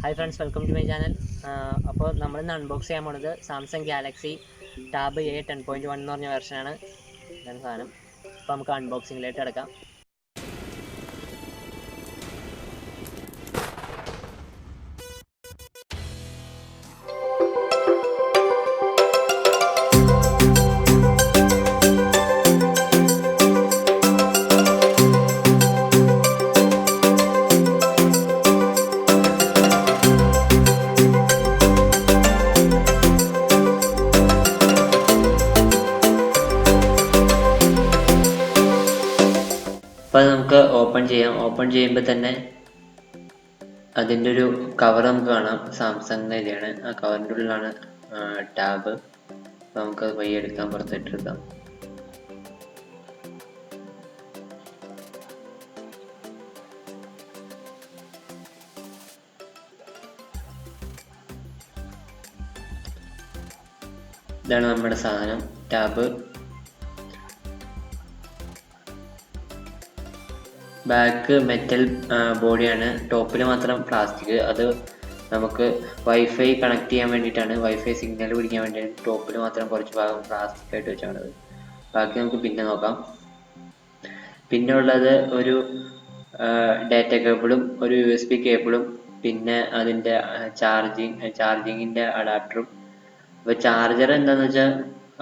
Hi friends, welcome to my channel. അപ്പോൾ നമ്മൾ ഇന്ന് അൺബോക്സ് ചെയ്യാൻ പോണത് സാംസങ് ഗാലക്സി ടാബ് എ 10.1 എന്ന് പറഞ്ഞ വെർഷനാണ്. ഇതാണ് സാധനം. അപ്പോൾ നമുക്ക് അൺബോക്സിങ്ങിലേക്ക് കിടക്കാം. അപ്പോൾ നമുക്ക് ഓപ്പൺ ചെയ്യാം. ഓപ്പൺ ചെയ്യുമ്പോൾ തന്നെ അതിൻ്റെ ഒരു കവർ നമുക്ക് കാണാം. സാംസങ്ങിൻ്റെ ഇതാണ്. ആ കവറിൻ്റെ ഉള്ളിലാണ് ടാബ്. അപ്പോൾ നമുക്ക് പയ്യെ എടുക്കാം, പുറത്തിട്ടെടുക്കാം. ഇതാണ് നമ്മുടെ സാധനം, ടാബ്. ബാക്ക് മെറ്റൽ ബോഡിയാണ്, ടോപ്പിൽ മാത്രം പ്ലാസ്റ്റിക്. അത് നമുക്ക് വൈഫൈ കണക്ട് ചെയ്യാൻ വേണ്ടിയിട്ടാണ്, വൈഫൈ സിഗ്നൽ പിടിക്കാൻ വേണ്ടിയാണ് ടോപ്പിൽ മാത്രം കുറച്ച് ഭാഗം പ്ലാസ്റ്റിക് ആയിട്ട് വെച്ചാണത്. ബാക്കി നമുക്ക് പിന്നെ നോക്കാം. പിന്നെ ഉള്ളത് ഒരു ഡാറ്റ കേബിളും ഒരു USB കേബിളും പിന്നെ അതിൻ്റെ ചാർജിങ്ങിൻ്റെ അഡാപ്റ്ററും. അപ്പോൾ ചാർജർ എന്താണെന്ന് വെച്ചാൽ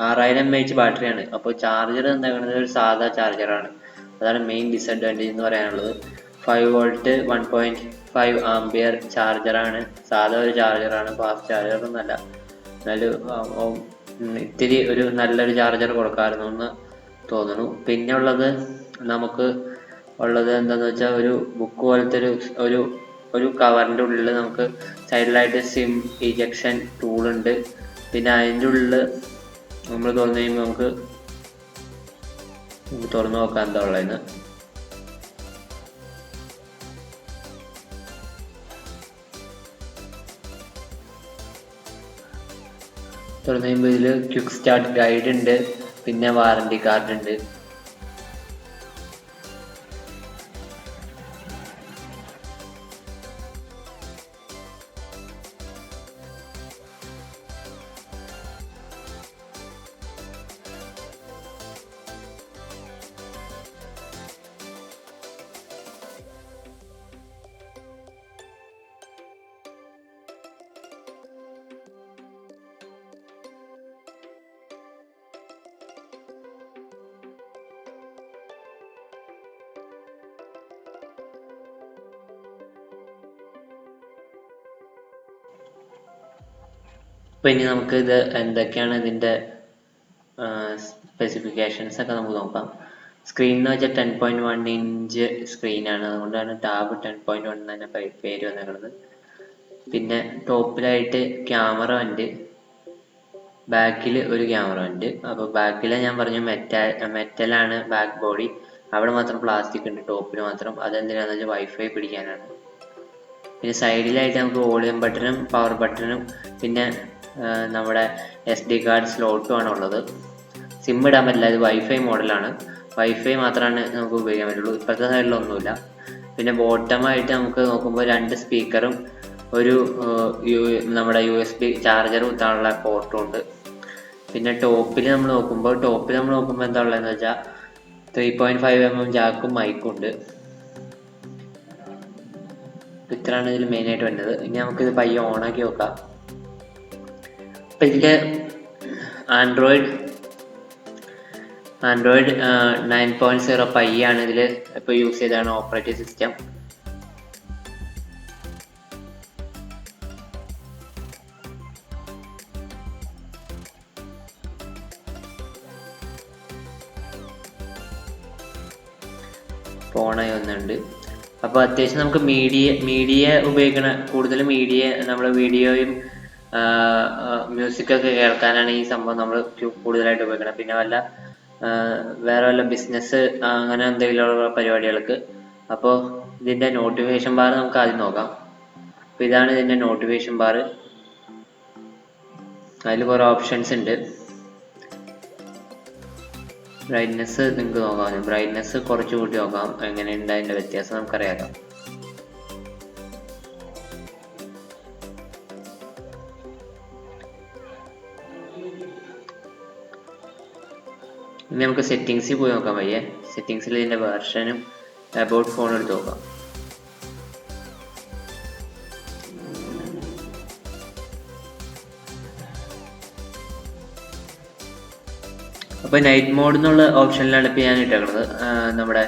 6000 mAh ബാറ്ററിയാണ്. അപ്പോൾ ചാർജർ എന്താക്കുന്നത് ഒരു സാധാ ചാർജറാണ്. അതാണ് മെയിൻ ഡിസഡ്വാൻറ്റേജ് എന്ന് പറയാനുള്ളത്. 5V 1.5 ampere ചാർജറാണ്. സാധാ ഒരു ചാർജറാണ്, ഫാസ്റ്റ് ചാർജറൊന്നുമല്ല. എന്നാലും ഇത്തിരി ഒരു നല്ലൊരു ചാർജർ കൊടുക്കാമായിരുന്നു എന്ന് തോന്നുന്നു. പിന്നെ ഉള്ളത് നമുക്ക് ഉള്ളത് എന്താണെന്ന് വെച്ചാൽ ഒരു ബുക്ക് പോലത്തെ ഒരു കവറിൻ്റെ ഉള്ളിൽ നമുക്ക് സൈഡിലായിട്ട് സിം ഇജക്ഷൻ ടൂളുണ്ട്. പിന്നെ അതിൻ്റെ ഉള്ളിൽ നമ്മൾ തുറന്നു കഴിയുമ്പോൾ നമുക്ക് തുറന്നു നോക്കാൻ എന്താ ഉള്ളതെന്ന്. തുറന്നു കഴിയുമ്പോൾ ഇതിൽ ക്വിക്ക് സ്റ്റാർട്ട് ഗൈഡ് ഉണ്ട്, പിന്നെ വാറണ്ടി കാർഡ് ഉണ്ട്. അപ്പോൾ ഇനി നമുക്ക് ഇത് എന്തൊക്കെയാണ് ഇതിൻ്റെ സ്പെസിഫിക്കേഷൻസ് ഒക്കെ നമുക്ക് നോക്കാം. സ്ക്രീൻ എന്ന് വെച്ചാൽ 10.1 ഇഞ്ച് സ്ക്രീനാണ്. അതുകൊണ്ടാണ് ടാബ് 10.1 തന്നെ പേര് വന്നിട്ടുള്ളത്. പിന്നെ ടോപ്പിലായിട്ട് ക്യാമറ ഉണ്ട്, ബാക്കിൽ ഒരു ക്യാമറ ഉണ്ട്. അപ്പോൾ ബാക്കിൽ ഞാൻ പറഞ്ഞു മെറ്റലാണ് ബാക്ക് ബോഡി. അവിടെ മാത്രം പ്ലാസ്റ്റിക് ഉണ്ട്, ടോപ്പിൽ മാത്രം. അതെന്തിനാണെന്ന് വെച്ചാൽ വൈഫൈ പിടിക്കാനാണ്. പിന്നെ സൈഡിലായിട്ട് നമുക്ക് വോളിയം ബട്ടണും പവർ ബട്ടണും പിന്നെ നമ്മുടെ SD കാർഡ് സ്ലോട്ടും ആണ് ഉള്ളത്. സിം ഇടാൻ പറ്റില്ല, ഇത് വൈഫൈ മോഡലാണ്. വൈഫൈ മാത്രമാണ് നമുക്ക് ഉപയോഗിക്കാൻ പറ്റുള്ളൂ. ഇപ്പോഴത്തെ സൈഡിലൊന്നുമില്ല. പിന്നെ ബോട്ടമായിട്ട് നമുക്ക് നോക്കുമ്പോൾ 2 സ്പീക്കറും ഒരു നമ്മുടെ USB ചാർജർ കുത്താനുള്ള പോർട്ടും ഉണ്ട്. പിന്നെ ടോപ്പിൽ നമ്മൾ നോക്കുമ്പോൾ എന്താ ഉള്ളതെന്ന് വെച്ചാൽ 3.5mm ജാക്കും മൈക്കും ഉണ്ട്. ഇത്രയാണ് ഇതിൽ മെയിനായിട്ട് വരുന്നത്. ഇനി നമുക്കിത് പയ്യെ ഓണാക്കി നോക്കാം. അപ്പം ഇതിൽ ആൻഡ്രോയിഡ് 9.0 പയ്യാണ് ഇതിൽ ഇപ്പോൾ യൂസ് ചെയ്താണ് ഓപ്പറേറ്റിംഗ് സിസ്റ്റം. ഓണായി വന്നിട്ടുണ്ട്. അപ്പോൾ അത്യാവശ്യം നമുക്ക് മീഡിയ ഉപയോഗിക്കണ, കൂടുതൽ മീഡിയ നമ്മൾ വീഡിയോയും മ്യൂസിക്കൊക്കെ കേൾക്കാനാണ് ഈ സംഭവം നമ്മൾ കൂടുതലായിട്ട് ഉപയോഗിക്കണം. പിന്നെ വേറെ വല്ല ബിസിനസ് അങ്ങനെ എന്തെങ്കിലുമുള്ള പരിപാടികൾക്ക്. അപ്പോൾ ഇതിൻ്റെ നോട്ടിഫിക്കേഷൻ ബാർ നമുക്ക് ആദ്യം നോക്കാം. അപ്പോൾ ഇതാണ് ഇതിൻ്റെ നോട്ടിഫിക്കേഷൻ ബാർ. അതിൽ കുറേ ഓപ്ഷൻസ് ഉണ്ട്. ബ്രൈറ്റ്നെസ് നിങ്ങൾക്ക് നോക്കാം. ബ്രൈറ്റ്നെസ് കുറച്ച് കൂട്ടി നോക്കാം, എങ്ങനെയുണ്ട് അതിൻ്റെ വ്യത്യാസം നമുക്കറിയാലോ. ഇനി നമുക്ക് സെറ്റിങ്സിൽ പോയി നോക്കാൻ വയ്യേ. സെറ്റിങ്സിൽ ഇതിൻ്റെ വെർഷനും അബൌട്ട് ഫോൺ എടുത്ത് നോക്കാം. അപ്പോൾ നൈറ്റ് മോഡ് എന്നുള്ള ഓപ്ഷനിലാണ് ഇപ്പോൾ ഞാൻ ഇട്ടേക്കുന്നത്. നമ്മുടെ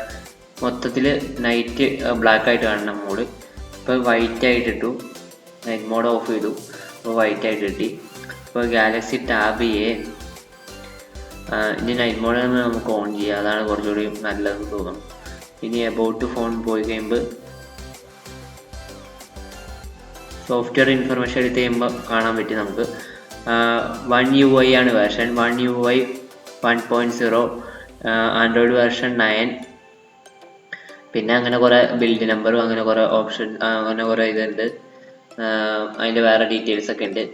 മൊത്തത്തിൽ നൈറ്റ് ബ്ലാക്ക് ആയിട്ട് കാണുന്ന മോഡ് ഇപ്പോൾ വൈറ്റ് ആയിട്ട് ഇട്ടു. നൈറ്റ് മോഡ് ഓഫ് ചെയ്തു, അപ്പോൾ വൈറ്റ് ആയിട്ട് കിട്ടി. ഇപ്പോൾ ഗാലക്സി ടാബ് ചെയ്യേ ഇനി നൈറ്റ് മോഡ് നമുക്ക് ഓൺ ചെയ്യാം, അതാണ് കുറച്ചുകൂടി നല്ലതെന്ന് തോന്നുന്നു. ഇനി അബൌട്ട് ഫോൺ പോയി കഴിയുമ്പോൾ സോഫ്റ്റ്വെയർ ഇൻഫർമേഷൻ എടുത്ത് കഴിയുമ്പോൾ കാണാൻ പറ്റി നമുക്ക് 1UI ആണ് വേർഷൻ. 1UI 1.0, Android version 9. പിന്നെ അങ്ങനെ കുറേ ബിൽഡ് നമ്പറും അങ്ങനെ കുറേ ഓപ്ഷൻ അങ്ങനെ കുറേ ഇതുണ്ട്. അതിൻ്റെ വേറെ ഡീറ്റെയിൽസ് ഒക്കെ ഉണ്ട്.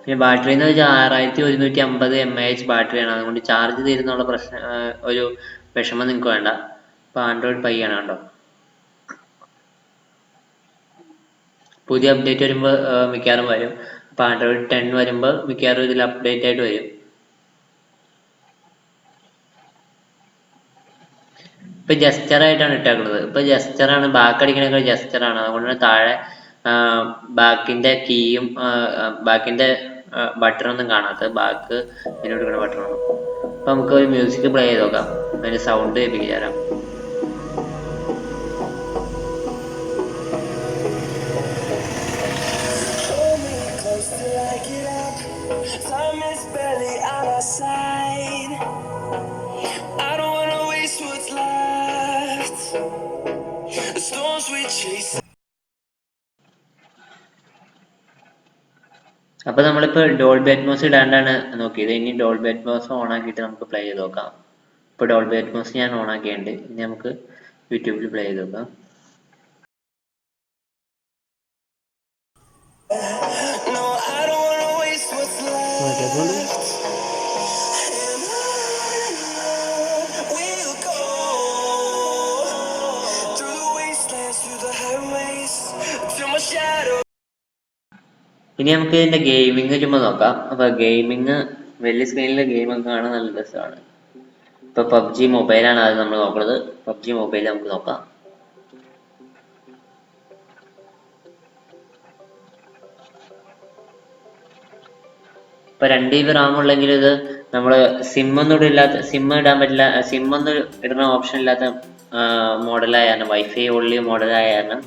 പിന്നെ ബാറ്ററി എന്ന് വെച്ചാൽ 6150 mAh ബാറ്ററിയാണ്. അതുകൊണ്ട് ചാർജ് തീരുന്നുള്ള പ്രശ്നം ഒരു വിഷമം നിങ്ങൾക്ക് വേണ്ട. ഇപ്പോൾ ആൻഡ്രോയിഡ് 5 ആണ് കേട്ടോ. പുതിയ അപ്ഡേറ്റ് വരുമ്പോൾ മിക്കവാറും വരും. അപ്പോൾ ആൻഡ്രോയിഡ് 10 വരുമ്പോൾ മിക്കവാറും ഇതിൽ അപ്ഡേറ്റ് ആയിട്ട് വരും. ഇപ്പം ജസ്റ്ററായിട്ടാണ് ഇട്ടേക്കുന്നത്. ഇപ്പം ജസ്റ്ററാണ്, ബാക്ക് അടിക്കണൊക്കെ ജസ്റ്ററാണ്. അതുകൊണ്ടാണ് താഴെ ബാക്കിൻ്റെ കീയും ബാക്കിൻ്റെ ബട്ടണൊന്നും കാണാത്തത്. ബാക്ക് ഇതിന് കൊടുക്കുന്ന ബട്ടണാണ്. അപ്പം നമുക്ക് ഒരു മ്യൂസിക് പ്ലേ ചെയ്ത് നോക്കാം. അതിൻ്റെ സൗണ്ട് കേൾപ്പിച്ച് തരാം. അപ്പോൾ നമ്മളിപ്പോൾ ഡോൾബി അറ്റ്മോസ് ഇടാണ്ടാണ് നോക്കിയത്. ഇനി ഡോൾബി അറ്റ്മോസ് ഓൺ ആക്കിയിട്ട് നമുക്ക് പ്ലേ ചെയ്ത് നോക്കാം. ഇപ്പോൾ ഡോൾബി അറ്റ്മോസ് ഞാൻ ഓൺ ആക്കിയിട്ടുണ്ട്. ഇനി നമുക്ക് യൂട്യൂബിൽ പ്ലേ ചെയ്ത് നോക്കാം. ഇനി നമുക്ക് ഇതിൻ്റെ ഗെയിമിങ് ചുമ്മാ നോക്കാം. അപ്പോൾ ഗെയിമിങ് വലിയ സ്ക്രീനിലെ ഗെയിമൊക്കെ കാണാൻ നല്ല രസമാണ്. ഇപ്പോൾ പബ്ജി മൊബൈലാണ് അത് നമ്മൾ നോക്കുന്നത്. പബ്ജി മൊബൈൽ നമുക്ക് നോക്കാം. ഇപ്പോൾ 2 GB റാം ഉള്ളെങ്കിൽ ഇത് നമ്മൾ സിമ്മൊന്നും ഇല്ലാത്ത, സിമ്മ് ഇടാൻ പറ്റില്ല, സിമ്മൊന്നും ഇടുന്ന ഓപ്ഷൻ ഇല്ലാത്ത മോഡലായ കാരണം, വൈഫൈ ഉള്ളി മോഡലായ കാരണം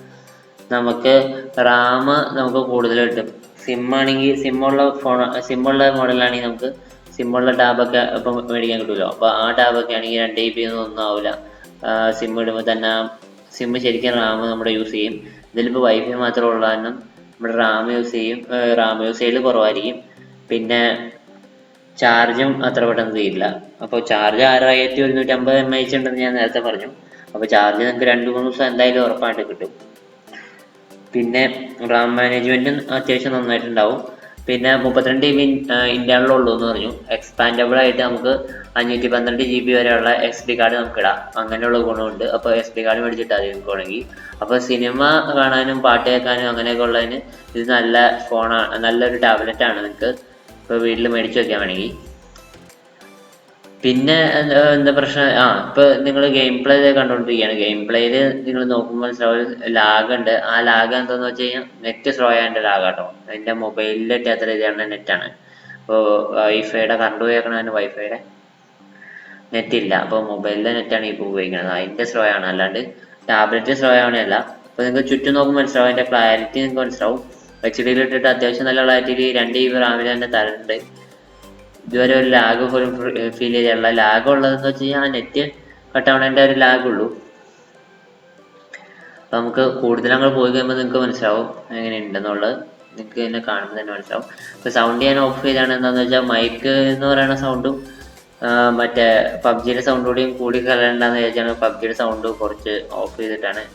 നമുക്ക് റാം നമുക്ക് കൂടുതൽ കിട്ടും. സിമ്മാണെങ്കിൽ സിമ്മുള്ള മോഡലാണെങ്കിൽ നമുക്ക് സിമ്മുള്ള ടാബൊക്കെ ഇപ്പം മേടിക്കാൻ കിട്ടുമല്ലോ. അപ്പോൾ ആ ടാബൊക്കെ ആണെങ്കിൽ 2 GB ഒന്നും ആവില്ല. സിമ്മ് ഇടുമ്പോൾ തന്നെ സിമ്മ് ശരിക്കും റാം നമ്മുടെ യൂസ് ചെയ്യും. ഇതിലിപ്പോൾ വൈഫൈ മാത്രമേ ഉള്ള കാരണം നമ്മുടെ റാം യൂസ് ചെയ്യും. റാം യൂസ് ചെയ്യൽ കുറവായിരിക്കും. പിന്നെ ചാർജും അത്ര പെട്ടെന്ന് തീരില്ല. അപ്പോൾ ചാർജ് 6150 mAh ഉണ്ടെന്ന് ഞാൻ നേരത്തെ പറഞ്ഞു. അപ്പോൾ ചാർജ് നിങ്ങൾക്ക് 2-3 ദിവസം എന്തായാലും ഉറപ്പായിട്ട് കിട്ടും. പിന്നെ റാം മാനേജ്മെൻറ്റും അത്യാവശ്യം നന്നായിട്ടുണ്ടാവും. പിന്നെ 32 GB ഇന്റേണൽ ഉള്ളൂ എന്ന് പറഞ്ഞു. എക്സ്പാൻഡബിൾ ആയിട്ട് നമുക്ക് 512 GB വരെയുള്ള SD കാർഡ് നമുക്ക് ഇടാം. അങ്ങനെയുള്ള ഗുണമുണ്ട്. അപ്പോൾ SD കാർഡ് മേടിച്ചിട്ടാൽ മതി നിങ്ങൾക്ക് വേണമെങ്കിൽ. അപ്പോൾ സിനിമ കാണാനും പാട്ട് കേൾക്കാനും അങ്ങനെയൊക്കെ ഉള്ളതിന് ഇത് നല്ല ഫോണാണ്, നല്ലൊരു ടാബ്ലറ്റാണ്. നിങ്ങൾക്ക് ഇപ്പോൾ വീട്ടിൽ മേടിച്ച് വെക്കാൻ വേണമെങ്കിൽ. പിന്നെ എന്താ പ്രശ്നം, ഇപ്പോൾ നിങ്ങൾ ഗെയിം പ്ലേ കണ്ടുകൊണ്ടിരിക്കുകയാണ്. ഗെയിം പ്ലേയിൽ നിങ്ങൾ നോക്കുമ്പോൾ ലാഗ് ഉണ്ട്. ആ ലാഗ് എന്താണെന്ന് വെച്ച് കഴിഞ്ഞാൽ നെറ്റ് സ്ലോ ആയതിൻ്റെ ലാഗാട്ടോ. എൻ്റെ മൊബൈലിൽ എത്താത്ത രീതിയാണ് നെറ്റാണ്. ഇപ്പോൾ വൈഫൈയുടെ കറണ്ട് ഉപയോഗിക്കണതിന് വൈഫൈയുടെ നെറ്റ് ഇല്ല. അപ്പോൾ മൊബൈലിലെ നെറ്റാണ് ഇപ്പോൾ ഉപയോഗിക്കുന്നത്. അതിൻ്റെ സ്ലോ ആണ്, അല്ലാണ്ട് ടാബ്ലറ്റ് സ്ലോ ആവണമല്ല. അപ്പോൾ നിങ്ങൾക്ക് ചുറ്റും നോക്കുമ്പോൾ മനസ്സിലാവും, അതിൻ്റെ ക്ലാരിറ്റി നിങ്ങൾക്ക് മനസ്സിലാവും. HD ഇട്ടിട്ട് അത്യാവശ്യം നല്ല ക്ലാരിറ്റിയിൽ 2 GB റാമിൽ തന്നെ തരുന്നുണ്ട്. ഇതുവരെ ഒരു ലാഗ് പോലും ഫീൽ ചെയ്തില്ല. ലാഗ് ഉള്ളതെന്ന് വെച്ച് കഴിഞ്ഞാൽ ആ നെറ്റ് കട്ടാവണേൻ്റെ ഒരു ലാഗ് ഉള്ളൂ. അപ്പോൾ നമുക്ക് കൂടുതൽ അങ്ങോട്ട് പോയി കഴിയുമ്പോൾ നിങ്ങൾക്ക് മനസ്സിലാവും എങ്ങനെയുണ്ടെന്നുള്ളത്. നിങ്ങൾക്ക് തന്നെ കാണുമ്പോൾ തന്നെ മനസ്സിലാവും. ഇപ്പോൾ സൗണ്ട് ഞാൻ ഓഫ് ചെയ്താണ്. എന്താണെന്ന് വെച്ചാൽ മൈക്ക് എന്ന് പറയുന്ന സൗണ്ടും മറ്റേ പബ്ജിയുടെ സൗണ്ട് കൂടി കലരണ്ടെന്ന് വിചാരിച്ചാണ് പബ്ജിയുടെ സൗണ്ട് കുറച്ച് ഓഫ് ചെയ്തിട്ടാണ്.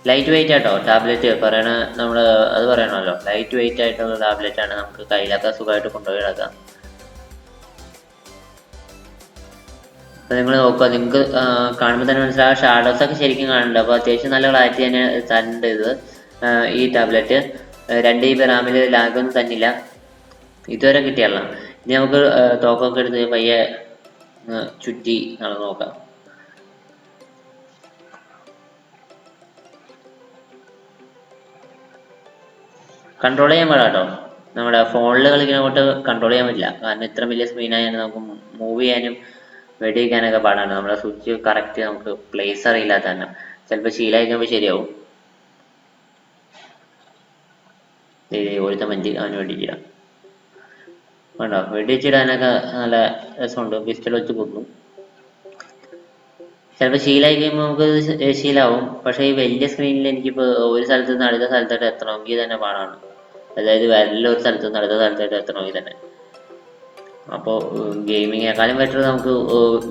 ലൈറ്റ് വെയിറ്റ് ആട്ടോ ടാബ്ലറ്റ് പറയണ, നമ്മൾ അത് പറയണമല്ലോ. ലൈറ്റ് വെയിറ്റ് ആയിട്ടുള്ള ടാബ്ലറ്റ് ആണ്. നമുക്ക് കയ്യിലൊക്കെ സുഖമായിട്ട് കൊണ്ടുപോയി കിടക്കാം. അപ്പോൾ നിങ്ങൾ നോക്കുക, നിങ്ങൾക്ക് കാണുമ്പോൾ തന്നെ മനസ്സിലാവും ഷാഡോസ് ഒക്കെ ശരിക്കും കാണുന്നുണ്ട്. അപ്പോൾ അത്യാവശ്യം നല്ല ക്ലാരിറ്റി തന്നെ തരുന്നുണ്ട് ഇത് ഈ ടാബ്ലറ്റ്. 2 GB റാമിൽ ലാഗൊന്നും തന്നില്ല ഇതുവരെ കിട്ടിയല്ല. ഇനി നമുക്ക് തോക്കൊക്കെ എടുത്ത് പയ്യെ ചുറ്റി നടന്ന് നോക്കാം. കൺട്രോൾ ചെയ്യാൻ പാടാ കേട്ടോ. നമ്മുടെ ഫോണിൽ കളിക്കുന്ന കൊണ്ട് കൺട്രോൾ ചെയ്യാൻ പറ്റില്ല. കാരണം ഇത്ര വലിയ സ്ക്രീനായാലും നമുക്ക് മൂവ് ചെയ്യാനും വെടി വയ്ക്കാനൊക്കെ പാടാണ്. നമ്മുടെ സ്വിച്ച് കറക്റ്റ് നമുക്ക് പ്ലേസ് അറിയില്ലാത്ത തന്നെ ചിലപ്പോൾ ശീലമായിക്കുമ്പോൾ ശരിയാവും. ഒരുത്ത മഞ്ചി അവന് വെടിച്ചിടാം വേണ്ടോ, വെടിച്ചിടാനൊക്കെ നല്ല രസമുണ്ട്. പിസ്റ്റൾ വെച്ച് കൊന്നു. ചിലപ്പോൾ ശീലമായി കഴിയുമ്പോൾ നമുക്ക് ശീലമാവും. പക്ഷേ ഈ വലിയ സ്ക്രീനിൽ എനിക്കിപ്പോൾ ഒരു സ്ഥലത്ത് നിന്ന് അടുത്ത സ്ഥലത്തോട്ട് എത്തണമെങ്കിൽ തന്നെ പാടാണ്. അതായത് വിരലൊരു സ്ഥലത്ത് നിന്ന് അടുത്ത സ്ഥലത്തോട്ട് എത്തണമെങ്കിൽ തന്നെ. അപ്പോൾ ഗെയിമിങ്ങിനേക്കാളും ബെറ്റർ നമുക്ക്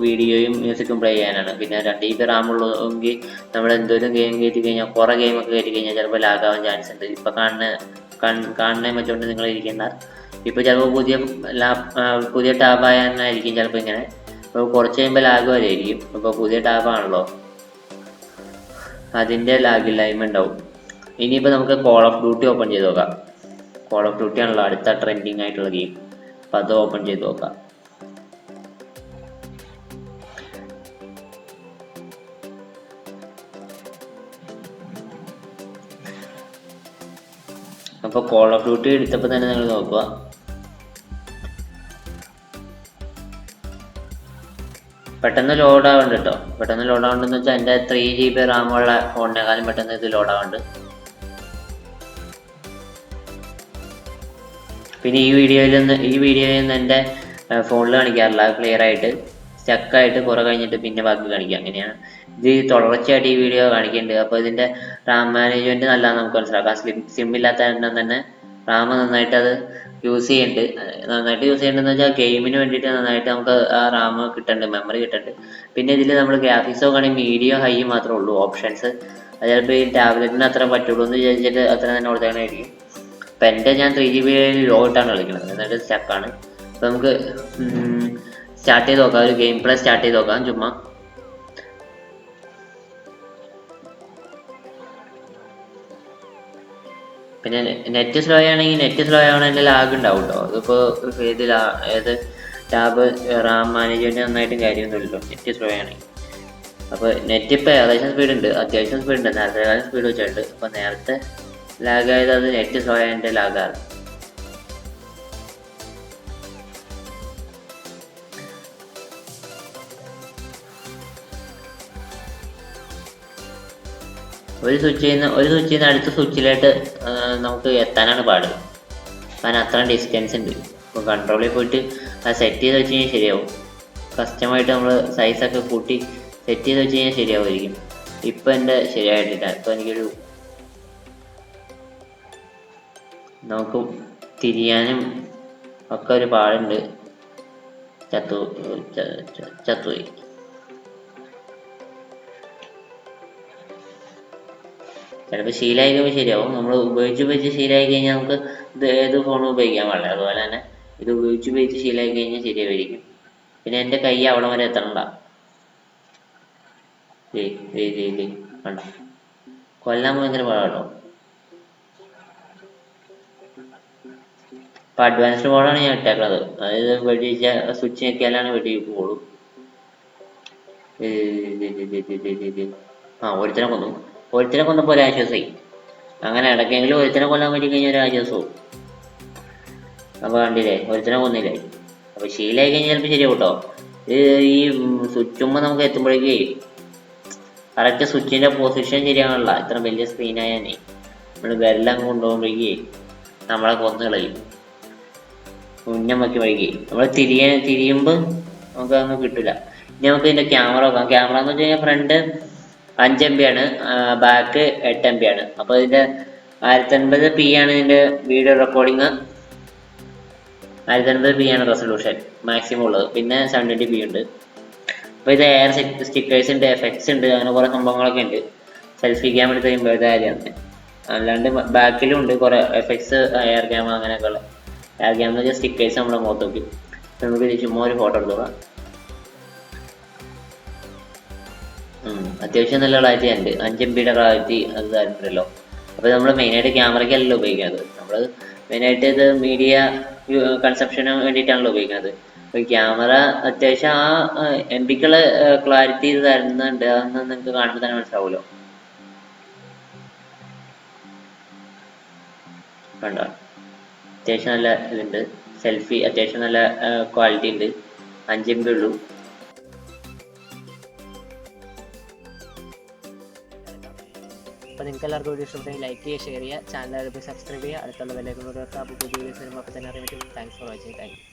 വീഡിയോയും മ്യൂസിക്കും പ്ലേ ചെയ്യാനാണ്. പിന്നെ 2 GB റാം ഉള്ളതെങ്കിൽ നമ്മൾ എന്തോരം ഗെയിം കയറ്റി കഴിഞ്ഞാൽ കുറേ ഗെയിമൊക്കെ കയറ്റി കഴിഞ്ഞാൽ ചിലപ്പോൾ ലാഗാവാൻ ചാൻസ് ഉണ്ട്. ഇപ്പം കാണുന്നതിനെ പറ്റുകൊണ്ട് നിങ്ങൾ ഇരിക്കേണ്ട. ഇപ്പോൾ ചിലപ്പോൾ പുതിയ ടാബായായിരിക്കും ചിലപ്പോൾ ഇങ്ങനെ. അപ്പോൾ കുറച്ച് കഴിയുമ്പോൾ ലാഗ് വരെയായിരിക്കും. അപ്പോൾ പുതിയ ടാബാണല്ലോ, അതിൻ്റെ ലാഗില്ലായ്മ ഉണ്ടാവും. ഇനിയിപ്പോൾ നമുക്ക് കോൾ ഓഫ് ഡ്യൂട്ടി ഓപ്പൺ ചെയ്ത് നോക്കാം. കോൾ ഓഫ് ഡ്യൂട്ടി ആണല്ലോ അടുത്ത ട്രെൻഡിങ് ആയിട്ടുള്ള ഗെയിം. അപ്പോൾ അത് ഓപ്പൺ ചെയ്ത് നോക്കാം. അപ്പോൾ കോൾ ഓഫ് ഡ്യൂട്ടി എടുത്തപ്പോൾ തന്നെ നിങ്ങൾ നോക്കുക, പെട്ടെന്ന് ലോഡ് ആവുന്നുണ്ട് കേട്ടോ. പെട്ടെന്ന് ലോഡ് ആവുന്നുണ്ടെന്ന് വെച്ചാൽ എൻ്റെ 3 GB റാമുള്ള ഫോണിനേക്കാളും പെട്ടെന്ന് ഇത് ലോഡ് ആവുന്നുണ്ട്. പിന്നെ ഈ വീഡിയോയിൽ നിന്ന് എൻ്റെ ഫോണിൽ കാണിക്കാറില്ല, ക്ലിയർ ആയിട്ട് സ്റ്റക്കായിട്ട് കുറേ കഴിഞ്ഞിട്ട് പിന്നെ ബാക്കി കാണിക്കുക. അങ്ങനെയാണ് ഇത് തുടർച്ചയായിട്ട് ഈ വീഡിയോ കാണിക്കുന്നുണ്ട്. അപ്പോൾ ഇതിൻ്റെ റാം മാനേജ്മെൻറ്റ് നല്ലതാണ് നമുക്ക് മനസ്സിലാക്കാം. സിം ഇല്ലാത്ത തന്നെ റാം നന്നായിട്ട് അത് യൂസ് ചെയ്യുന്നുണ്ട്. നന്നായിട്ട് യൂസ് ചെയ്യേണ്ടതെന്ന് വെച്ചാൽ ഗെയിമിന് വേണ്ടിയിട്ട് നന്നായിട്ട് നമുക്ക് ആ റാം കിട്ടുന്നുണ്ട്, മെമ്മറി കിട്ടുന്നുണ്ട്. പിന്നെ ഇതിൽ നമ്മൾ ഗ്രാഫിക്സ് നോക്കുകയാണെങ്കിൽ മീഡിയം ഹൈ മാത്രമേ ഉള്ളൂ ഓപ്ഷൻസ്. അത് ചിലപ്പോൾ ഈ ടാബ്ലറ്റിന് അത്ര പറ്റുള്ളൂ എന്ന് വിചാരിച്ചിട്ട് അത്ര തന്നെ കൊടുത്തേക്കണായിരിക്കും. അപ്പം എൻ്റെ ഞാൻ 3 GB ലോ ഇട്ടാണ് കളിക്കുന്നത്, എന്നിട്ട് സ്റ്റക്കാണ്. അപ്പോൾ നമുക്ക് സ്റ്റാർട്ട് ചെയ്ത് നോക്കാം, ഒരു ഗെയിം പ്ലേ സ്റ്റാർട്ട് ചെയ്ത് നോക്കാം ചുമ്മാ. പിന്നെ നെറ്റ് സ്ലോ ആണെങ്കിൽ നെറ്റ് സ്ലോ ആവണതിൻ്റെ ലാഗ് ഉണ്ടാവും കേട്ടോ. അതിപ്പോൾ ഏത് ടാബ് റാം മാനേജ്മെൻറ്റ് നന്നായിട്ടും കാര്യമൊന്നുമില്ലല്ലോ നെറ്റ് സ്ലോ ആണെങ്കിൽ. അപ്പോൾ നെറ്റ് ഇപ്പോൾ അത്യാവശ്യം സ്പീഡ് ഉണ്ട്, നേരത്തെ സ്പീഡ് വെച്ചിട്ടുണ്ട്. അപ്പോൾ നേരത്തെ ലാഗായത് അത് നെറ്റ് സ്ലോ ആയതിൻ്റെ ലാഗാണ്. ഒരു സ്വിച്ചിൽ നിന്ന് അടുത്ത സ്വിച്ചിലായിട്ട് നമുക്ക് എത്താനാണ് പാട്. കാരണം അത്ര ഡിസ്റ്റൻസ് ഉണ്ട്. അപ്പോൾ കൺട്രോളിൽ പോയിട്ട് സെറ്റ് ചെയ്ത് വെച്ച് കഴിഞ്ഞാൽ ശരിയാവും. കസ്റ്റമായിട്ട് നമ്മൾ സൈസൊക്കെ കൂട്ടി സെറ്റ് ചെയ്ത് വെച്ച് കഴിഞ്ഞാൽ ശരിയാവുമായിരിക്കും. ഇപ്പം എൻ്റെ ശരിയായിട്ടില്ല. ഇപ്പം എനിക്കൊരു നമുക്ക് തിരിയാനും ഒക്കെ ഒരു പാടുണ്ട്. ചത്തുപോയി. ചിലപ്പോൾ ശീലമായി കഴിയുമ്പോൾ ശരിയാവും. നമ്മൾ ഉപയോഗിച്ച് ശീലമായി കഴിഞ്ഞാൽ നമുക്ക് ഇത് ഏത് ഫോണും ഉപയോഗിക്കാൻ പാടില്ല. അതുപോലെ തന്നെ ഇത് ഉപയോഗിച്ച് ശീലമായി കഴിഞ്ഞാൽ ശരിയായിരിക്കും. പിന്നെ എൻ്റെ കൈ അവിടെ വരെ എത്തണണ്ട. കണ്ടോ, കൊല്ലാൻ ഭയങ്കര പാടാട്ടോ. ഇപ്പം അഡ്വാൻസ്ഡ് മോഡാണ് ഞാൻ ഇട്ടേക്കുന്നത്. അതായത് വെടിച്ച സ്വിച്ച് ഞെക്കിയാലാണ് വെടി പോകുള്ളൂ. ഒരുത്തനെ കൊന്നപ്പോൾ ഒരാശ്വാസമായി. അങ്ങനെ ഇടയ്ക്കെങ്കിലും ഒരുത്തനെ കൊല്ലാൻ പറ്റി കഴിഞ്ഞാൽ ഒരാശ്വാസവും. അപ്പോൾ കണ്ടില്ലേ, ഒരുത്തനെ കൊന്നില്ലേ. അപ്പോൾ ശീലമായി കഴിഞ്ഞാൽ ചിലപ്പോൾ ശരിയാവും കേട്ടോ. ഈ സ്വിച്ചുമ്പോൾ നമുക്ക് എത്തുമ്പോഴേക്കേ കറക്റ്റ് സ്വിച്ചിൻ്റെ പൊസിഷൻ ശരിയാണല്ല. ഇത്ര വലിയ സ്ക്രീനായാലേ നമ്മൾ വിരലം കൊണ്ടുപോകുമ്പോഴേക്കേ നമ്മളെ കൊന്നു കളയും. ഉന്നം വയ്ക്ക് വഴികെ നമ്മൾ തിരിയുമ്പോൾ നമുക്ക് അതൊന്നും കിട്ടില്ല. ഇനി നമുക്ക് ഇതിൻ്റെ ക്യാമറ നോക്കാം. ക്യാമറ എന്ന് വെച്ച് കഴിഞ്ഞാൽ ഫ്രണ്ട് 5 MB ആണ്, ബാക്ക് 8 MB ആണ്. അപ്പോൾ ഇതിൻ്റെ 1080p ആണ് ഇതിൻ്റെ വീഡിയോ റെക്കോർഡിങ്. 1080p ആണ് റെസൊല്യൂഷൻ മാക്സിമം ഉള്ളത്. പിന്നെ 720p ഉണ്ട്. അപ്പോൾ ഇത് എയർ സ്റ്റിക്കേഴ്സ് ഉണ്ട്, എഫക്ട്സ് ഉണ്ട്, അങ്ങനെ കുറേ സംഭവങ്ങളൊക്കെ ഉണ്ട്. സെൽഫി ക്യാം എടുത്ത് കഴിയുമ്പോൾ ഇത് കാര്യമാണ്. അല്ലാണ്ട് ബാക്കിലും ഉണ്ട് കുറേ എഫക്ട്സ്, എയർ ക്യാമ അങ്ങനെയൊക്കെ ഉള്ള. എയർ ക്യാം എന്ന് വെച്ചാൽ സ്റ്റിക്കേഴ്സ് നമ്മുടെ മുഖത്ത് നോക്കി നമുക്ക് ചുമ്മാ ഒരു ഫോട്ടോ എടുത്തോളാം. അത്യാവശ്യം നല്ല ക്ലാരിറ്റി ഉണ്ട്. 5 MB ക്ലാരിറ്റി അത് തരുന്നുണ്ടല്ലോ. അപ്പോൾ നമ്മൾ മെയിനായിട്ട് ക്യാമറയ്ക്കല്ലല്ലോ ഉപയോഗിക്കുന്നത്. നമ്മൾ മെയിനായിട്ട് ഇത് മീഡിയ കൺസപ്ഷന് വേണ്ടിയിട്ടാണല്ലോ ഉപയോഗിക്കുന്നത്. അപ്പോൾ ക്യാമറ അത്യാവശ്യം ആ MBക്കുള്ള ക്ലാരിറ്റി ഇത് തരുന്നുണ്ട്. അതൊന്ന് നിങ്ങൾക്ക് കാണുമ്പോൾ തന്നെ മനസ്സിലാവുമല്ലോ. കണ്ടോ, അത്യാവശ്യം നല്ല ഇതുണ്ട്. സെൽഫി അത്യാവശ്യം നല്ല ക്വാളിറ്റി ഉണ്ട്. 5 MB ഉള്ളൂ. അപ്പോൾ നിങ്ങൾക്ക് എല്ലാവർക്കും വീഡിയോ ഇഷ്ടപ്പെട്ടെങ്കിൽ ലൈക്ക് ചെയ്യുക, ഷെയർ ചെയ്യുക, ചാനൽ സബ്സ്ക്രൈബ് ചെയ്യുക, അടുത്തുള്ള ബെല്ലൈക്കൺ കൊടുക്കുക. അപ്പോൾ പുതിയ വീഡിയോസ് വരുമ്പോൾ അപ്പോൾ തന്നെ അറിയാൻ പറ്റും. Thanks for watching. Thank you.